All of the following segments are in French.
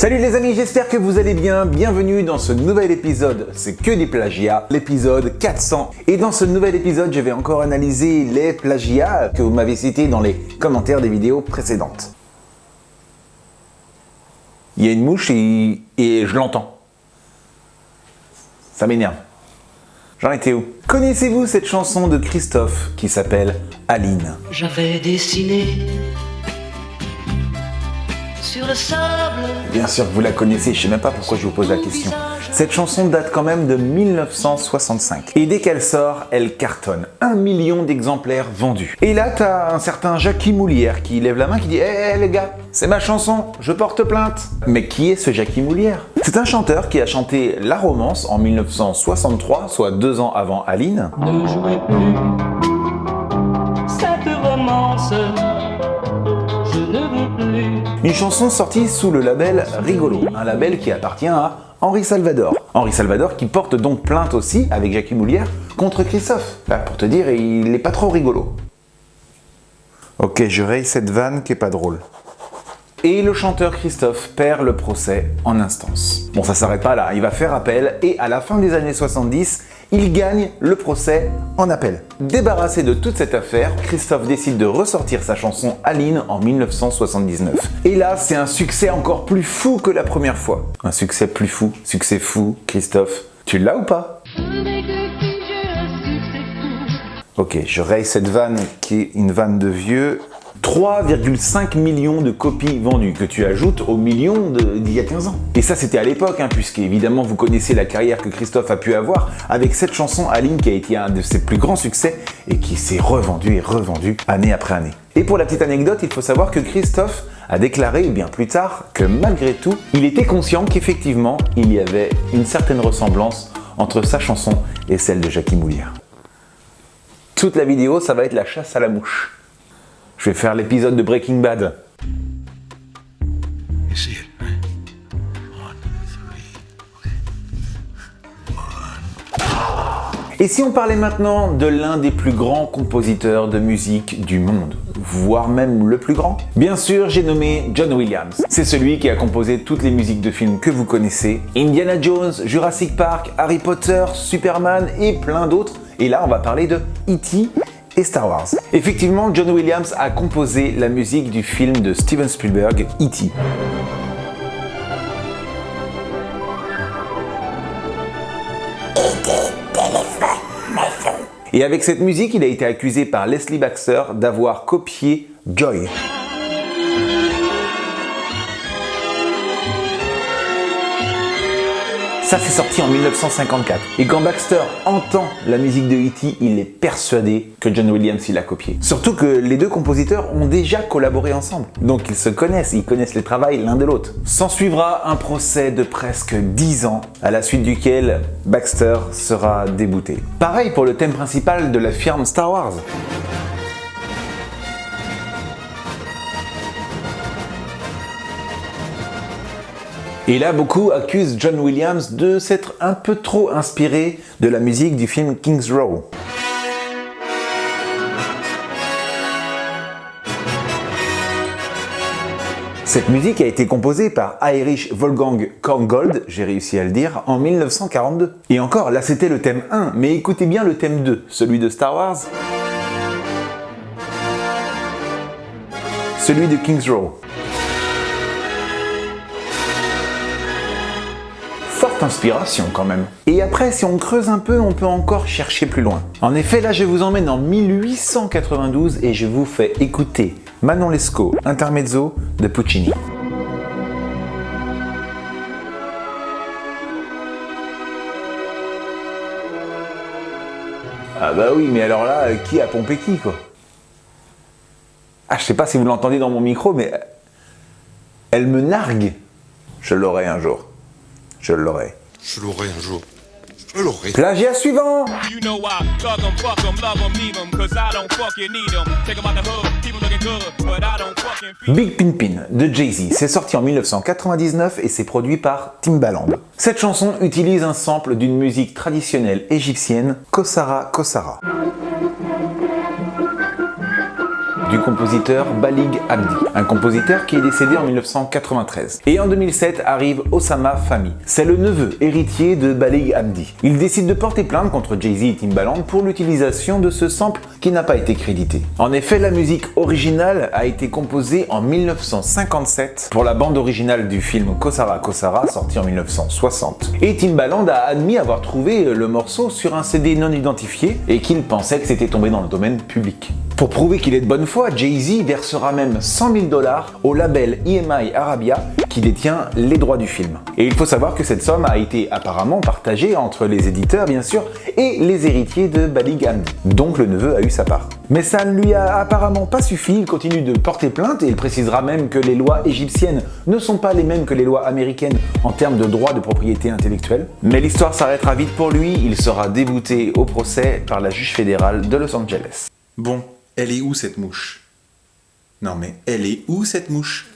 Salut les amis, j'espère que vous allez bien. Bienvenue dans ce nouvel épisode, c'est que des plagiats, l'épisode 400. Et dans ce nouvel épisode, je vais encore analyser les plagiats que vous m'avez cités dans les commentaires des vidéos précédentes. Il y a une mouche et je l'entends. Ça m'énerve. J'en étais où? Connaissez-vous cette chanson de Christophe qui s'appelle Aline? J'avais dessiné sur le sable. Bien sûr que vous la connaissez, je sais même pas pourquoi je vous pose la question. Cette chanson date quand même de 1965. Et dès qu'elle sort, elle cartonne. 1 million d'exemplaires vendus. Et là, t'as un certain Jackie Moulière qui lève la main, qui dit « Hé les gars, c'est ma chanson, je porte plainte !» Mais qui est ce Jackie Moulière? C'est un chanteur qui a chanté La Romance en 1963, soit 2 ans avant Aline. Ne jouez plus cette romance. Je ne veux plus. Une chanson sortie sous le label Rigolo, un label qui appartient à Henri Salvador. Henri Salvador qui porte donc plainte aussi, avec Jackie Moulière, contre Christophe. Bah, pour te dire, il n'est pas trop rigolo. Ok, je raye cette vanne qui est pas drôle. Et le chanteur Christophe perd le procès en instance. Bon, ça s'arrête pas là, il va faire appel et à la fin des années 70, il gagne le procès en appel. Débarrassé de toute cette affaire, Christophe décide de ressortir sa chanson Aline en 1979. Et là, c'est un succès encore plus fou que la première fois. Un succès plus fou, succès fou, Christophe, tu l'as ou pas? Ok, je raye cette vanne qui est une vanne de vieux. 3,5 millions de copies vendues, que tu ajoutes aux millions d'il y a 15 ans. Et ça, c'était à l'époque, puisque évidemment, vous connaissez la carrière que Christophe a pu avoir avec cette chanson Aline qui a été un de ses plus grands succès et qui s'est revendue et revendue année après année. Et pour la petite anecdote, il faut savoir que Christophe a déclaré bien plus tard que malgré tout, il était conscient qu'effectivement, il y avait une certaine ressemblance entre sa chanson et celle de Jackie Moulière. Toute la vidéo, ça va être la chasse à la mouche. Je vais faire l'épisode de Breaking Bad. Et si on parlait maintenant de l'un des plus grands compositeurs de musique du monde, voire même le plus grand? Bien sûr, j'ai nommé John Williams. C'est celui qui a composé toutes les musiques de films que vous connaissez. Indiana Jones, Jurassic Park, Harry Potter, Superman et plein d'autres. Et là, on va parler de E.T. et Star Wars. Effectivement, John Williams a composé la musique du film de Steven Spielberg, E.T. Et avec cette musique, il a été accusé par Leslie Baxter d'avoir copié Joy. Ça, c'est sorti en 1954. Et quand Baxter entend la musique de E.T., il est persuadé que John Williams il a copié. Surtout que les deux compositeurs ont déjà collaboré ensemble. Donc ils se connaissent, ils connaissent les travaux l'un de l'autre. S'en suivra un procès de presque 10 ans, à la suite duquel Baxter sera débouté. Pareil pour le thème principal de la firme Star Wars. Et là, beaucoup accusent John Williams de s'être un peu trop inspiré de la musique du film Kings Row. Cette musique a été composée par Irish Wolfgang Korngold, j'ai réussi à le dire, en 1942. Et encore, là c'était le thème 1, mais écoutez bien le thème 2, celui de Star Wars, celui de Kings Row. Forte inspiration quand même. Et après, si on creuse un peu, on peut encore chercher plus loin. En effet, là, je vous emmène en 1892 et je vous fais écouter Manon Lescaut, Intermezzo de Puccini. Ah bah oui, mais alors là, qui a pompé qui, quoi? Ah, je sais pas si vous l'entendez dans mon micro, mais elle me nargue. Je l'aurai un jour. Je l'aurai. Je l'aurai un jour. Je l'aurai. Plagiat suivant. Big Pimpin de Jay-Z, c'est sorti en 1999 et c'est produit par Timbaland. Cette chanson utilise un sample d'une musique traditionnelle égyptienne, Kossara Kossara. Du compositeur Balig Abdi, un compositeur qui est décédé en 1993. Et en 2007 arrive Osama Fahmy. C'est le neveu héritier de Balig Abdi. Il décide de porter plainte contre Jay-Z et Timbaland pour l'utilisation de ce sample qui n'a pas été crédité. En effet, la musique originale a été composée en 1957 pour la bande originale du film Kosara Kosara, sorti en 1960. Et Timbaland a admis avoir trouvé le morceau sur un CD non identifié et qu'il pensait que c'était tombé dans le domaine public. Pour prouver qu'il est de bonne foi, Jay-Z versera même 100 000 $ au label EMI Arabia qui détient les droits du film. Et il faut savoir que cette somme a été apparemment partagée entre les éditeurs bien sûr et les héritiers de Balig Abdi. Donc le neveu a eu sa part. Mais ça ne lui a apparemment pas suffi, il continue de porter plainte et il précisera même que les lois égyptiennes ne sont pas les mêmes que les lois américaines en termes de droit de propriété intellectuelle. Mais l'histoire s'arrêtera vite pour lui, il sera débouté au procès par la juge fédérale de Los Angeles. Bon, elle est où cette mouche? Non mais elle est où cette mouche?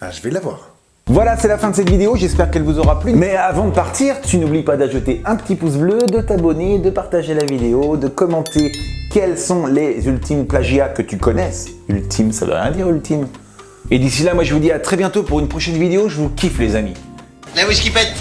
Ah, je vais la voir. Voilà, c'est la fin de cette vidéo, j'espère qu'elle vous aura plu. Mais avant de partir, tu n'oublies pas d'ajouter un petit pouce bleu, de t'abonner, de partager la vidéo, de commenter quels sont les ultimes plagiats que tu connaisses. Ultime, ça veut rien dire ultime. Et d'ici là, moi je vous dis à très bientôt pour une prochaine vidéo, je vous kiffe les amis. La whisky pète.